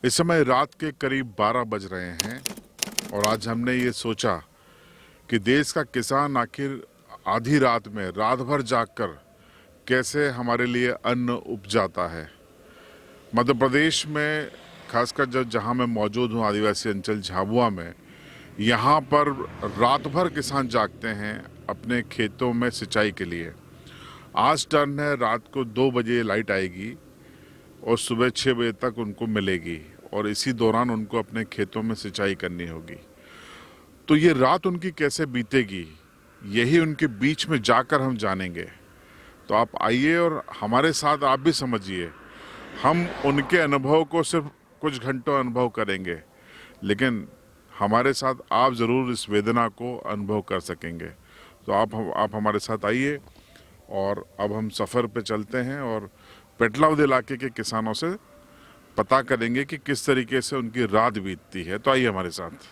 इस समय रात के करीब 12 बज रहे हैं और आज हमने ये सोचा कि देश का किसान आखिर आधी रात में रात भर जागकर कैसे हमारे लिए अन्न उपजाता है। मध्य प्रदेश में खासकर जहाँ मैं मौजूद हूँ, आदिवासी अंचल झाबुआ में, यहाँ पर रात भर किसान जागते हैं अपने खेतों में सिंचाई के लिए। आज टर्न है, रात को 2 बजे लाइट आएगी और सुबह 6 बजे तक उनको मिलेगी और इसी दौरान उनको अपने खेतों में सिंचाई करनी होगी। तो ये रात उनकी कैसे बीतेगी, यही उनके बीच में जाकर हम जानेंगे। तो आप आइए और हमारे साथ आप भी समझिए। हम उनके अनुभव को सिर्फ कुछ घंटों अनुभव करेंगे, लेकिन हमारे साथ आप ज़रूर इस वेदना को अनुभव कर सकेंगे। तो आप हमारे साथ आइए और अब हम सफ़र पे चलते हैं और पेटलावद इलाके के किसानों से पता करेंगे कि किस तरीके से उनकी रात बीतती है। तो आइए हमारे साथ।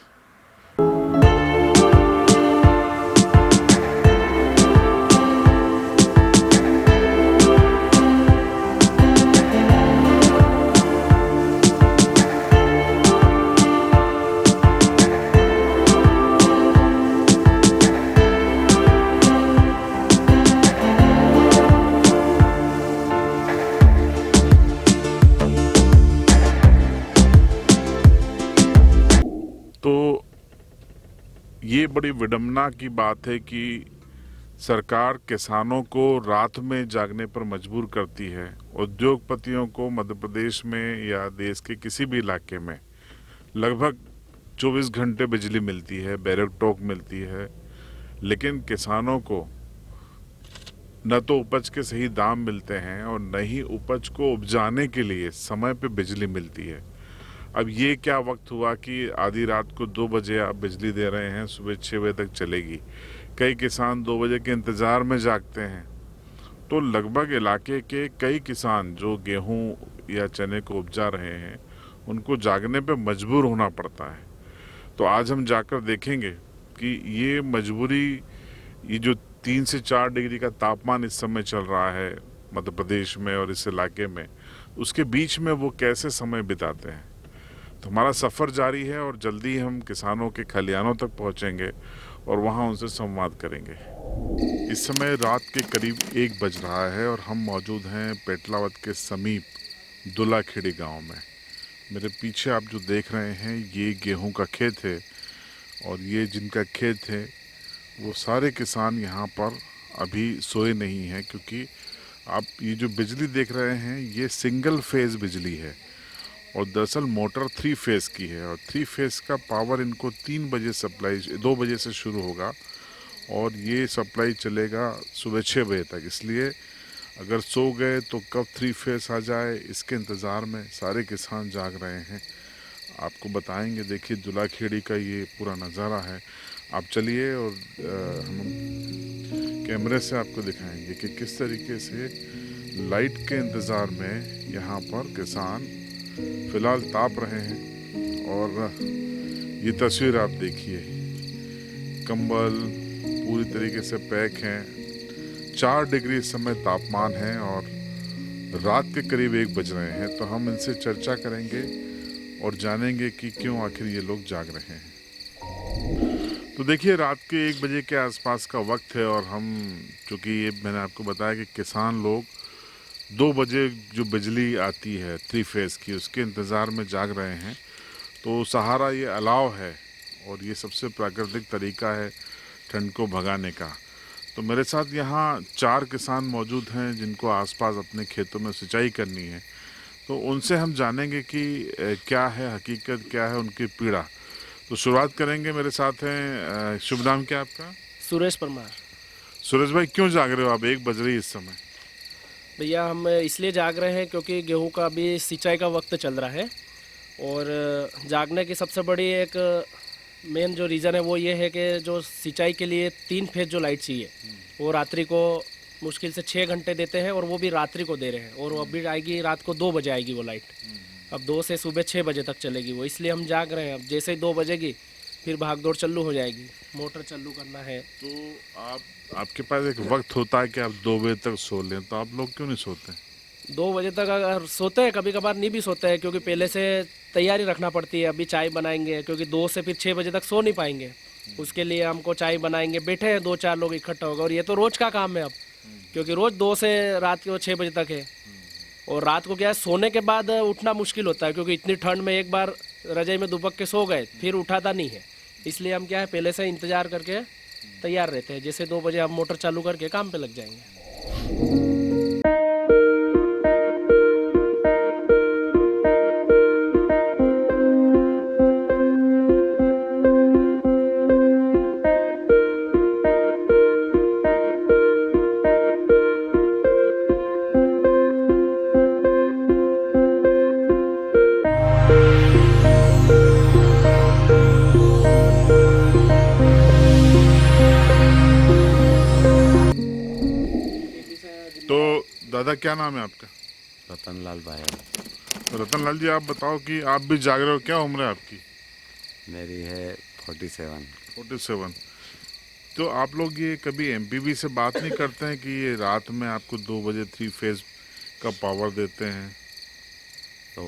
तो ये बड़ी विडंबना की बात है कि सरकार किसानों को रात में जागने पर मजबूर करती है। उद्योगपतियों को मध्य प्रदेश में या देश के किसी भी इलाके में लगभग 24 घंटे बिजली मिलती है, बैरक टोक मिलती है, लेकिन किसानों को न तो उपज के सही दाम मिलते हैं और न ही उपज को उपजाने के लिए समय पे बिजली मिलती है। अब ये क्या वक्त हुआ कि आधी रात को 2 बजे आप बिजली दे रहे हैं, सुबह 6 बजे तक चलेगी। कई किसान 2 बजे के इंतज़ार में जागते हैं। तो लगभग इलाके के कई किसान जो गेहूं या चने को उपजा रहे हैं, उनको जागने पे मजबूर होना पड़ता है। तो आज हम जाकर देखेंगे कि ये मजबूरी, ये जो 3 से 4 डिग्री का तापमान इस समय चल रहा है मध्य प्रदेश में और इस इलाके में, उसके बीच में वो कैसे समय बिताते हैं। तो हमारा सफ़र जारी है और जल्दी हम किसानों के खलिहानों तक पहुंचेंगे और वहां उनसे संवाद करेंगे। इस समय रात के करीब 1 बज रहा है और हम मौजूद हैं पेटलावद के समीप दुलाखेड़ी गांव में। मेरे पीछे आप जो देख रहे हैं ये गेहूं का खेत है और ये जिनका खेत है वो सारे किसान यहाँ पर अभी सोए नहीं हैं, क्योंकि आप ये जो बिजली देख रहे हैं ये सिंगल फेज़ बिजली है और दरअसल मोटर 3 फेज़ की है और 3 फेज़ का पावर इनको 3 बजे सप्लाई 2 बजे से शुरू होगा और ये सप्लाई चलेगा सुबह 6 बजे तक। इसलिए अगर सो गए तो कब 3 फेज़ आ जाए, इसके इंतज़ार में सारे किसान जाग रहे हैं। आपको बताएंगे, देखिए दुलाखेड़ी का ये पूरा नज़ारा है। आप चलिए और हम कैमरे से आपको दिखाएंगे कि किस तरीके से लाइट के इंतज़ार में यहाँ पर किसान फिलहाल ताप रहे हैं। और ये तस्वीर आप देखिए, कंबल पूरी तरीके से पैक हैं। 4 डिग्री इस समय तापमान है और रात के करीब 1 बज रहे हैं। तो हम इनसे चर्चा करेंगे और जानेंगे कि क्यों आखिर ये लोग जाग रहे हैं। तो देखिए, रात के 1 बजे के आसपास का वक्त है और हम, चूँकि ये मैंने आपको बताया कि किसान लोग 2 बजे जो बिजली आती है 3 फेज़ की, उसके इंतज़ार में जाग रहे हैं। तो सहारा ये अलाव है और ये सबसे प्राकृतिक तरीका है ठंड को भगाने का। तो मेरे साथ यहाँ 4 किसान मौजूद हैं जिनको आसपास अपने खेतों में सिंचाई करनी है। तो उनसे हम जानेंगे कि क्या है हकीकत, क्या है उनकी पीड़ा। तो शुरुआत करेंगे, मेरे साथ हैं, शुभ नाम क्या आपका? सुरेश परमार। सुरेश भाई, क्यों जाग रहे हो आप? 1 बज रही है इस समय। भैया हम इसलिए जाग रहे हैं क्योंकि गेहूं का अभी सिंचाई का वक्त चल रहा है और जागने की सबसे बड़ी एक मेन जो रीज़न है वो ये है कि जो सिंचाई के लिए 3 फेज जो लाइट चाहिए वो रात्रि को मुश्किल से 6 घंटे देते हैं और वो भी रात्रि को दे रहे हैं और अभी आएगी रात को 2 बजे आएगी वो लाइट। अब 2 से सुबह 6 बजे तक चलेगी वो, इसलिए हम जाग रहे हैं। अब जैसे ही 2 बजेगी फिर भागदौड़ चालू हो जाएगी, मोटर चालू करना है। तो आपके पास एक वक्त होता है कि आप 2 बजे तक सो लें, तो आप लोग क्यों नहीं सोते? 2 बजे तक अगर सोते हैं, कभी कभार नहीं भी सोते हैं, क्योंकि पहले से तैयारी रखना पड़ती है। अभी चाय बनाएंगे, क्योंकि 2 से फिर 6 बजे तक सो नहीं पाएंगे। उसके लिए हमको चाय बनाएंगे, बैठे हैं 2-4 लोग इकट्ठा होकर, और ये तो रोज़ का काम है अब, क्योंकि रोज़ 2 से रात के 6 बजे तक है। और रात को क्या है, सोने के बाद उठना मुश्किल होता है, क्योंकि इतनी ठंड में एक बार रजाई में दुबक के सो गए फिर उठाता नहीं है। इसलिए हम क्या है, पहले से इंतज़ार करके तैयार रहते हैं, जैसे 2 बजे हम मोटर चालू करके काम पे लग जाएंगे। तो दादा क्या नाम है आपका? रतन लाल भाई। तो रतन लाल जी, आप बताओ कि आप भी जाग रहे हो, क्या उम्र है आपकी? मेरी है 47। 47। तो आप लोग ये कभी एमपीबी से बात नहीं करते हैं कि ये रात में आपको 2 बजे 3 फेज का पावर देते हैं? तो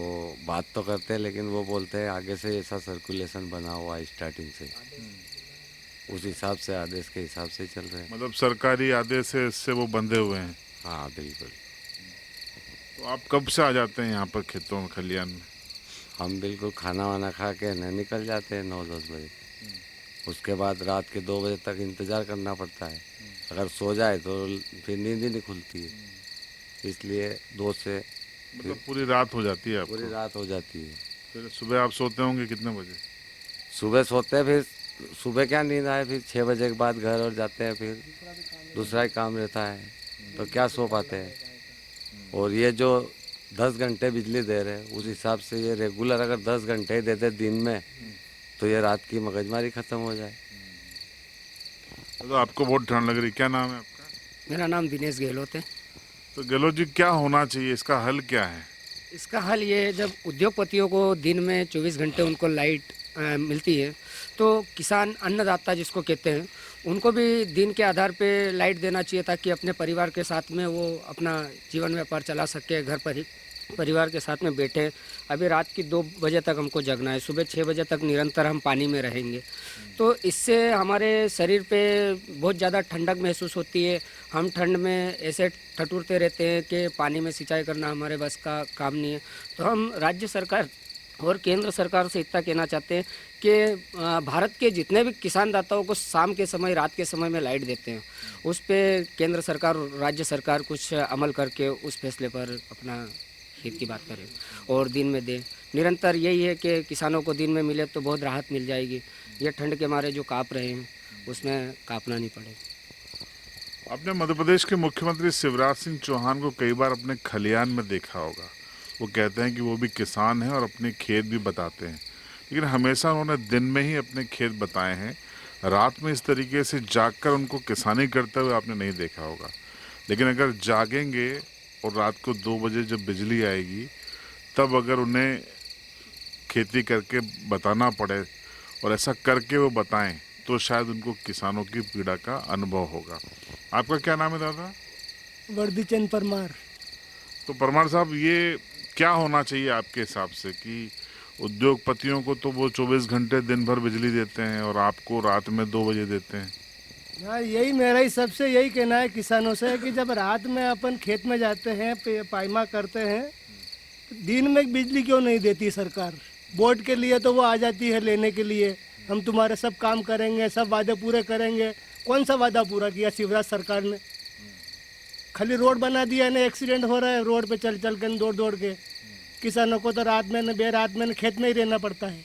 बात तो करते हैं, लेकिन वो बोलते हैं आगे से ऐसा सर्कुलेशन बना हुआ है स्टार्टिंग से, उस हिसाब से आदेश के हिसाब से ही चल रहे हैं। मतलब सरकारी आदेश से इससे वो बंधे हुए हैं? हाँ बिल्कुल। तो आप कब से आ जाते हैं यहाँ पर खेतों में, खलियान में? हम बिल्कुल खाना वाना खा के न निकल जाते हैं 9-10 बजे। उसके बाद रात के 2 बजे तक इंतज़ार करना पड़ता है। अगर सो जाए तो फिर नींद ही नहीं खुलती है, इसलिए 2 से मतलब पूरी रात हो जाती है पूरी आपको? रात हो जाती है। फिर सुबह आप सोते होंगे कितने बजे? सुबह सोते हैं, फिर सुबह क्या नींद आए, फिर 6 बजे के बाद घर और जाते हैं, फिर दूसरा ही काम रहता है, तो क्या सो पाते हैं। और ये जो 10 घंटे बिजली दे रहे हैं, उस हिसाब से ये रेगुलर अगर 10 घंटे ही देते दिन में, तो ये रात की मगजमारी ख़त्म हो जाए। तो आपको बहुत ठंड लग रही, क्या नाम है आपका? मेरा नाम दिनेश गहलोत है। तो गहलोत जी, क्या होना चाहिए, इसका हल क्या है? इसका हल ये है, जब उद्योगपतियों को दिन में 24 घंटे उनको लाइट मिलती है, तो किसान अन्नदाता जिसको कहते हैं, उनको भी दिन के आधार पे लाइट देना चाहिए, ताकि अपने परिवार के साथ में वो अपना जीवन व्यापार चला सके, घर पर ही परिवार के साथ में बैठे। अभी रात की 2 बजे तक हमको जगना है, सुबह 6 बजे तक निरंतर हम पानी में रहेंगे, तो इससे हमारे शरीर पे बहुत ज़्यादा ठंडक महसूस होती है। हम ठंड में ऐसे ठठुरते रहते हैं कि पानी में सिंचाई करना हमारे बस का काम नहीं है। तो हम राज्य सरकार और केंद्र सरकार से इतना कहना चाहते हैं कि भारत के जितने भी किसान दाताओं को शाम के समय, रात के समय में लाइट देते हैं, उस पे केंद्र सरकार और राज्य सरकार कुछ अमल करके उस फैसले पर अपना हित की बात करें और दिन में दें। निरंतर यही है कि किसानों को दिन में मिले तो बहुत राहत मिल जाएगी। ये ठंड के मारे जो काँप रहे हैं, उसमें काँपना नहीं पड़ेगा। आपने मध्य प्रदेश के मुख्यमंत्री शिवराज सिंह चौहान को कई बार अपने खलियान में देखा होगा। वो कहते हैं कि वो भी किसान हैं और अपने खेत भी बताते हैं, लेकिन हमेशा उन्होंने दिन में ही अपने खेत बताए हैं। रात में इस तरीके से जागकर उनको किसानी करते हुए आपने नहीं देखा होगा। लेकिन अगर जागेंगे और रात को 2 बजे जब बिजली आएगी, तब अगर उन्हें खेती करके बताना पड़े और ऐसा करके वो बताएं, तो शायद उनको किसानों की पीड़ा का अनुभव होगा। आपका क्या नाम है दादा? वर्दीचंद परमार। तो परमार साहब, ये क्या होना चाहिए आपके हिसाब से कि उद्योगपतियों को तो वो 24 घंटे दिन भर बिजली देते हैं और आपको रात में 2 बजे देते हैं? हाँ, यही मेरा ही सबसे यही कहना है किसानों से कि जब रात में अपन खेत में जाते हैं, पायमा करते हैं, तो दिन में बिजली क्यों नहीं देती सरकार? वोट के लिए तो वो आ जाती है लेने के लिए, हम तुम्हारे सब काम करेंगे, सब वादे पूरे करेंगे। कौन सा वादा पूरा किया शिवराज सरकार ने? खाली रोड बना दिया ना, एक्सीडेंट हो रहा है रोड पे चल चल के, दौड़ दौड़ के। किसानों को तो रात में न बेरात में खेत में ही रहना पड़ता है,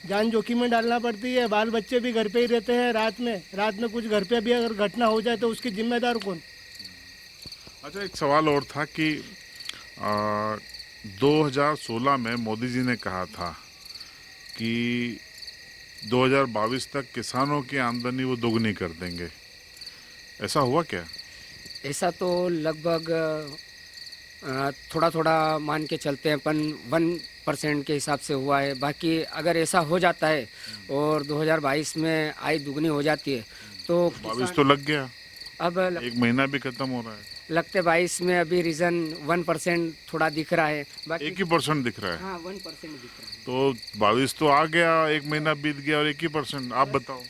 जान जोखिम में डालना पड़ती है। बाल बच्चे भी घर पे ही रहते हैं रात में कुछ घर पे भी अगर घटना हो जाए तो उसकी जिम्मेदार कौन? अच्छा, एक सवाल और था कि 2016 में मोदी जी ने कहा था कि 2022 तक किसानों की आमदनी वो दोगुनी कर देंगे। ऐसा हुआ क्या? ऐसा तो लगभग थोड़ा थोड़ा मान के चलते हैं, अपन 1% के हिसाब से हुआ है। बाकी अगर ऐसा हो जाता है और 2022 में आय दुगनी हो जाती है तो 22 तो लग गया, अब 1 महीना भी खत्म हो रहा है। लगते 22 में अभी रीज़न 1% थोड़ा दिख रहा है, बाकी 1% दिख रहा है। हाँ 1% दिख रहा है। तो 22 तो आ गया, 1 महीना बीत गया और 1% आप बताओ।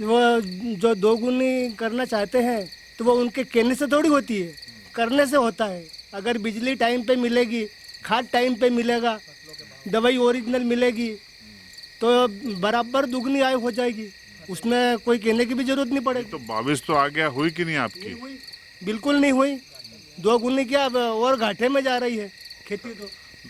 वो जो दोगुनी करना चाहते हैं तो वो उनके कहने से थोड़ी होती है, करने से होता है। अगर बिजली टाइम पे मिलेगी, खाद टाइम पे मिलेगा, दवाई ओरिजिनल मिलेगी तो बराबर दुगनी आय हो जाएगी, उसमें कोई कहने की भी जरूरत नहीं पड़ेगी। तो 22 तो आ गया, हुई कि नहीं आपकी? हुई, बिल्कुल नहीं हुई। दोगुनी क्या, अब और घाटे में जा रही है खेती तो।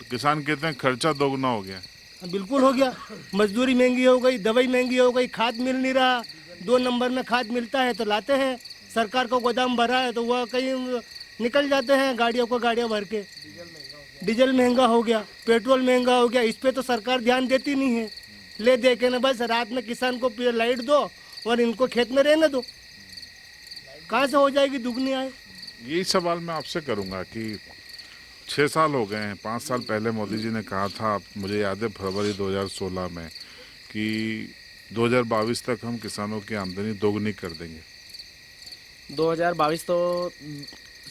किसान कहते हैं खर्चा दोगुना हो गया। बिल्कुल हो गया, मजदूरी महंगी हो गई, दवाई महंगी हो गई, खाद मिल नहीं रहा। 2 नंबर में खाद मिलता है तो लाते हैं, सरकार को गोदाम भरा है तो वह कहीं निकल जाते हैं गाड़ियों को गाड़ियाँ भर के। डीजल महंगा हो गया, पेट्रोल महंगा हो गया, इस पे तो सरकार ध्यान देती नहीं है। ले दे के ना बस रात में किसान को लाइट दो और इनको खेत में रहने दो, कहाँ से हो जाएगी दुगनी आय? यही सवाल मैं आपसे करूंगा कि 6 साल हो गए हैं। 5 साल पहले मोदी जी ने कहा था, मुझे याद है फरवरी 2016 में, कि 2022 तक हम किसानों की आमदनी दोगुनी कर देंगे। 2022 तो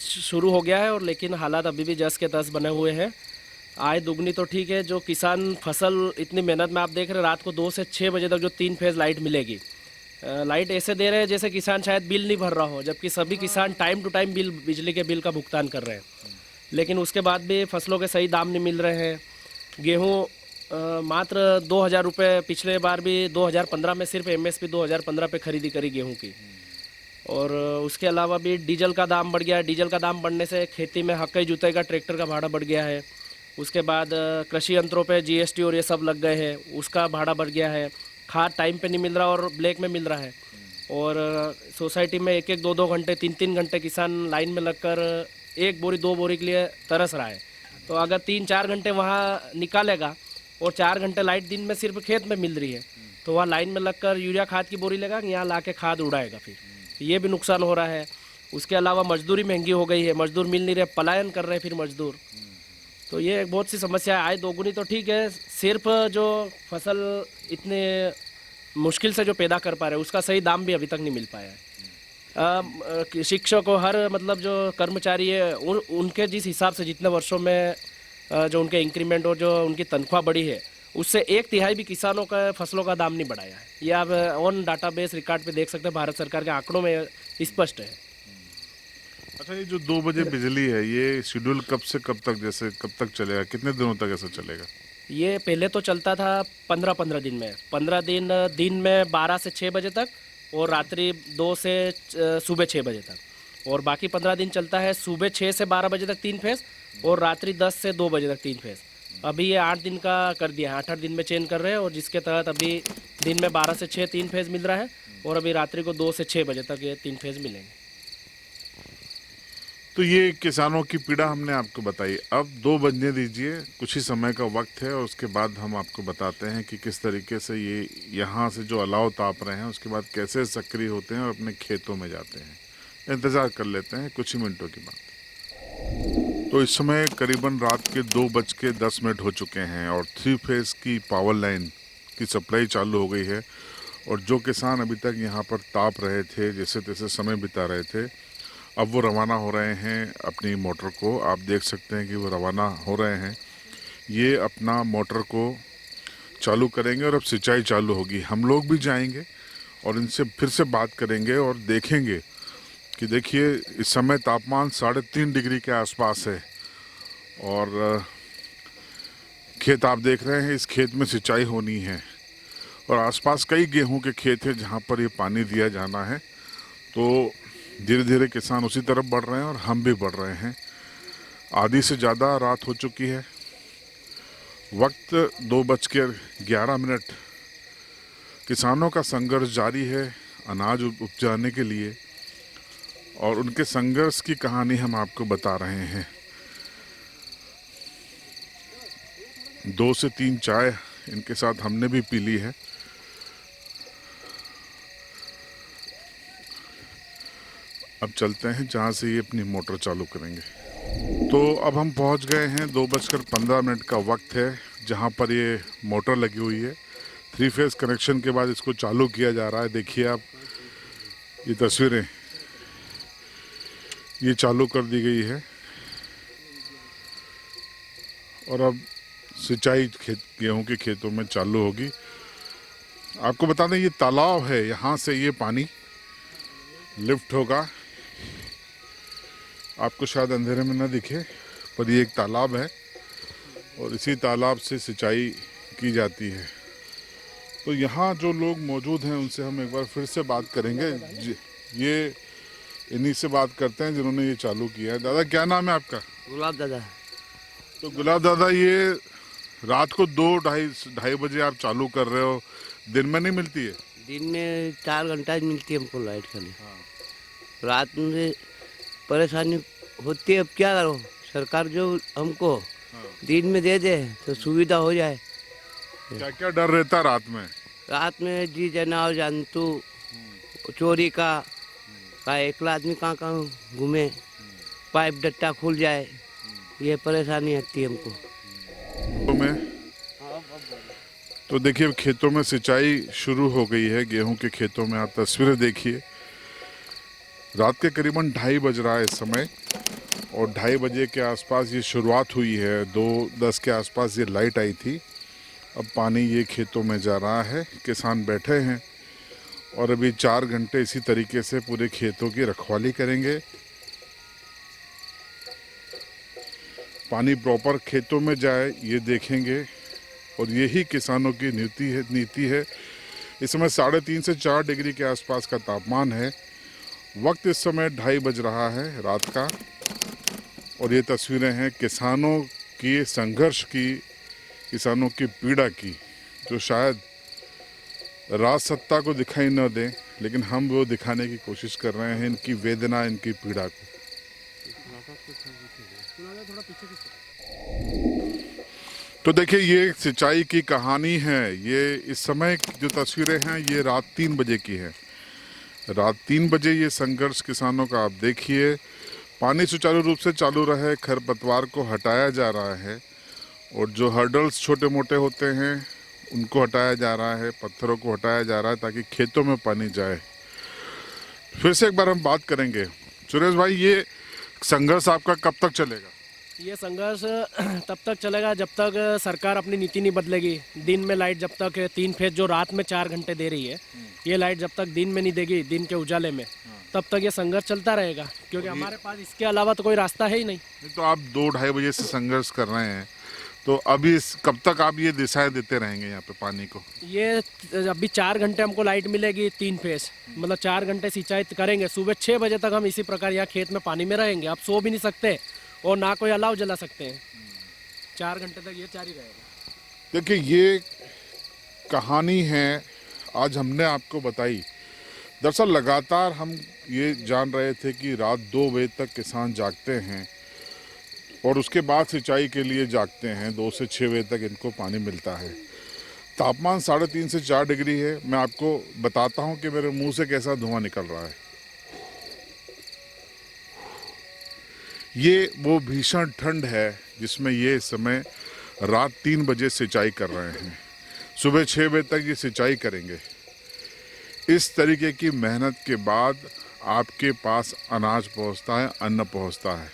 शुरू हो गया है और लेकिन हालात अभी भी जस के तस बने हुए हैं। आय दुगनी तो ठीक है, जो किसान फसल इतनी मेहनत में आप देख रहे हैं, रात को 2 से 6 बजे तक जो 3 फेज़ लाइट मिलेगी, लाइट ऐसे दे रहे हैं जैसे किसान शायद बिल नहीं भर रहा हो, जबकि सभी किसान टाइम टू टाइम बिजली के बिल का भुगतान कर रहे हैं। लेकिन उसके बाद भी फसलों के सही दाम नहीं मिल रहे हैं। गेहूँ मात्र 2000 रुपये, पिछले बार भी 2015 में सिर्फ MSP 2015 पे खरीदी करी गेहूँ की। और उसके अलावा भी डीजल का दाम बढ़ गया है। डीजल का दाम बढ़ने से खेती में हक्के जुताई का ट्रैक्टर का भाड़ा बढ़ गया है। उसके बाद कृषि यंत्रों पे GST और ये सब लग गए हैं, उसका भाड़ा बढ़ गया है। खाद टाइम पे नहीं मिल रहा और ब्लैक में मिल रहा है। और सोसाइटी में 1-1, 2-2 घंटे, 3-3 घंटे किसान लाइन में लगकर 1 बोरी 2 बोरी के लिए तरस रहा है। तो अगर 3-4 घंटे वहाँ निकालेगा और 4 घंटे लाइट दिन में सिर्फ खेत में मिल रही है, तो वहाँ लाइन में लगकर यूरिया खाद की बोरी लेगा, यहाँ ला के खाद उड़ाएगा, फिर ये भी नुकसान हो रहा है। उसके अलावा मजदूरी महंगी हो गई है, मजदूर मिल नहीं रहे, पलायन कर रहे हैं फिर मजदूर। तो ये एक बहुत सी समस्या है। आय दोगुनी तो ठीक है, सिर्फ जो फसल इतने मुश्किल से जो पैदा कर पा रहे हैं उसका सही दाम भी अभी तक नहीं मिल पाया है। शिक्षक को हर मतलब जो कर्मचारी है उनके जिस हिसाब से जितने वर्षों में जो उनके इंक्रीमेंट और जो उनकी तनख्वाह बढ़ी है, उससे 1/3 भी किसानों का फसलों का दाम नहीं बढ़ाया है। ये आप ऑन डाटाबेस रिकॉर्ड पे देख सकते हैं, भारत सरकार के आंकड़ों में स्पष्ट है। अच्छा, ये जो 2 बजे बिजली है, ये शेड्यूल कब से कब तक, जैसे कब तक चलेगा, कितने दिनों तक ऐसा चलेगा? ये पहले तो चलता था 15-15 दिन में, 15 दिन में 12 से 6 बजे तक और रात्रि 2 से सुबह 6 बजे तक। और बाकी 15 दिन चलता है सुबह 6 से 12 बजे तक 3 फेज़ और रात्रि 10 से 2 बजे तक 3 फेज़। अभी ये 8 दिन का कर दिया है, 8-8 दिन में चेंज कर रहे हैं, और जिसके तहत अभी दिन में 12 से 6 3 फेज़ मिल रहा है और अभी रात्रि को 2 से 6 बजे तक ये 3 फेज़ मिलेंगे। तो ये किसानों की पीड़ा हमने आपको बताई। अब 2 बजने दीजिए, कुछ ही समय का वक्त है और उसके बाद हम आपको बताते हैं कि किस तरीके से ये यहाँ से जो अलाव ताप रहे हैं उसके बाद कैसे सक्रिय होते हैं और अपने खेतों में जाते हैं। इंतज़ार कर लेते हैं कुछ ही मिनटों की बात। तो इस समय करीबन रात के 2:10 हो चुके हैं और 3 फेज़ की पावर लाइन की सप्लाई चालू हो गई है। और जो किसान अभी तक यहाँ पर ताप रहे थे, जैसे तैसे समय बिता रहे थे, अब वो रवाना हो रहे हैं अपनी मोटर को। आप देख सकते हैं कि वो रवाना हो रहे हैं। ये अपना मोटर को चालू करेंगे और अब सिंचाई चालू होगी। हम लोग भी जाएंगे और इनसे फिर से बात करेंगे और देखेंगे कि देखिए इस समय तापमान 3.5 डिग्री के आसपास है और खेत आप देख रहे हैं, इस खेत में सिंचाई होनी है और आसपास कई गेहूं के खेत हैं जहां पर ये पानी दिया जाना है। तो धीरे धीरे किसान उसी तरफ बढ़ रहे हैं और हम भी बढ़ रहे हैं। आधी से ज़्यादा रात हो चुकी है, वक्त 2:11। किसानों का संघर्ष जारी है अनाज उपजाने के लिए और उनके संघर्ष की कहानी हम आपको बता रहे हैं। 2 से 3 चाय इनके साथ हमने भी पी ली है। अब चलते हैं जहाँ से ये अपनी मोटर चालू करेंगे। तो अब हम पहुँच गए हैं, 2:15 का वक्त है जहाँ पर ये मोटर लगी हुई है। 3 फेज़ कनेक्शन के बाद इसको चालू किया जा रहा है। देखिए आप ये तस्वीरें, ये चालू कर दी गई है और अब सिंचाई गेहूं के खेतों में चालू होगी। आपको बता दें ये तालाब है, यहाँ से ये पानी लिफ्ट होगा। आपको शायद अंधेरे में न दिखे पर ये एक तालाब है और इसी तालाब से सिंचाई की जाती है। तो यहाँ जो लोग मौजूद हैं उनसे हम एक बार फिर से बात करेंगे। ये इन्हीं से बात करते हैं जिन्होंने ये चालू किया है। दादा क्या नाम है आपका? गुलाब दादा। तो गुलाब दादा ये रात को 2-2:30 बजे आप चालू कर रहे हो, दिन में नहीं मिलती है? दिन में 4 घंटा ही मिलती है हमको लाइट खाली। रात में परेशानी होती है, अब क्या करो, सरकार जो हमको दिन में दे दे तो सुविधा हो जाए। क्या क्या डर रहता है रात में? रात में जी जनावर जंतु चोरी का एकला आदमी कहाँ कहाँ घूमे, पाइप डट्टा खुल जाए, ये परेशानी आती है हमको। तो देखिए अब खेतों में सिंचाई शुरू हो गई है। गेहूं के खेतों में आप तस्वीरें देखिए। रात के करीबन 2:30 बज रहा है इस समय और 2:30 बजे के आसपास ये शुरुआत हुई है। 2:10 के आसपास ये लाइट आई थी। अब पानी ये खेतों में जा रहा है, किसान बैठे हैं और अभी 4 घंटे इसी तरीके से पूरे खेतों की रखवाली करेंगे। पानी प्रॉपर खेतों में जाए ये देखेंगे और यही किसानों की नीति है। इस समय 3.5 से 4 डिग्री के आसपास का तापमान है। वक्त इस समय 2:30 बज रहा है रात का और ये तस्वीरें हैं किसानों की संघर्ष की, किसानों की पीड़ा की, जो शायद राज सत्ता को दिखाई न दें, लेकिन हम वो दिखाने की कोशिश कर रहे हैं, इनकी वेदना, इनकी पीड़ा को। तो देखिए ये सिंचाई की कहानी है। ये इस समय जो तस्वीरें हैं ये रात 3 बजे की है। रात 3 बजे ये संघर्ष किसानों का आप देखिए। पानी सुचारू रूप से चालू रहे, खरपतवार को हटाया जा रहा है और जो हर्डल्स छोटे मोटे होते हैं उनको हटाया जा रहा है, पत्थरों को हटाया जा रहा है ताकि खेतों में पानी जाए। फिर से एक बार हम बात करेंगे। सुरेश भाई ये संघर्ष आपका कब तक चलेगा? ये संघर्ष तब तक चलेगा जब तक सरकार अपनी नीति नहीं बदलेगी। दिन में लाइट जब तक 3 फेज जो रात में 4 घंटे दे रही है, ये लाइट जब तक दिन में नहीं देगी, दिन के उजाले में, तब तक ये संघर्ष चलता रहेगा, क्योंकि हमारे पास इसके अलावा तो कोई रास्ता है ही नहीं। तो आप 2-2:30 बजे से संघर्ष कर रहे हैं, तो अभी कब तक आप ये दिशाएं देते रहेंगे यहाँ पे पानी को? ये अभी 4 घंटे हमको लाइट मिलेगी, 3 फेज, मतलब 4 घंटे सिंचाई करेंगे। सुबह 6 बजे तक हम इसी प्रकार यहाँ खेत में पानी में रहेंगे। आप सो भी नहीं सकते और ना कोई अलाव जला सकते हैं। 4 घंटे तक ये जारी रहेगा। देखिए ये कहानी है आज हमने आपको बताई। दरअसल लगातार हम ये जान रहे थे कि रात 2 बजे तक किसान जागते हैं और उसके बाद सिंचाई के लिए जागते हैं। 2 से 6 बजे तक इनको पानी मिलता है। तापमान 3.5 से 4 डिग्री है। मैं आपको बताता हूँ कि मेरे मुंह से कैसा धुआं निकल रहा है। ये वो भीषण ठंड है जिसमें ये इस समय रात 3 बजे सिंचाई कर रहे हैं। सुबह 6 बजे तक ये सिंचाई करेंगे। इस तरीके की मेहनत के बाद आपके पास अनाज पहुंचता है, अन्न पहुंचता है।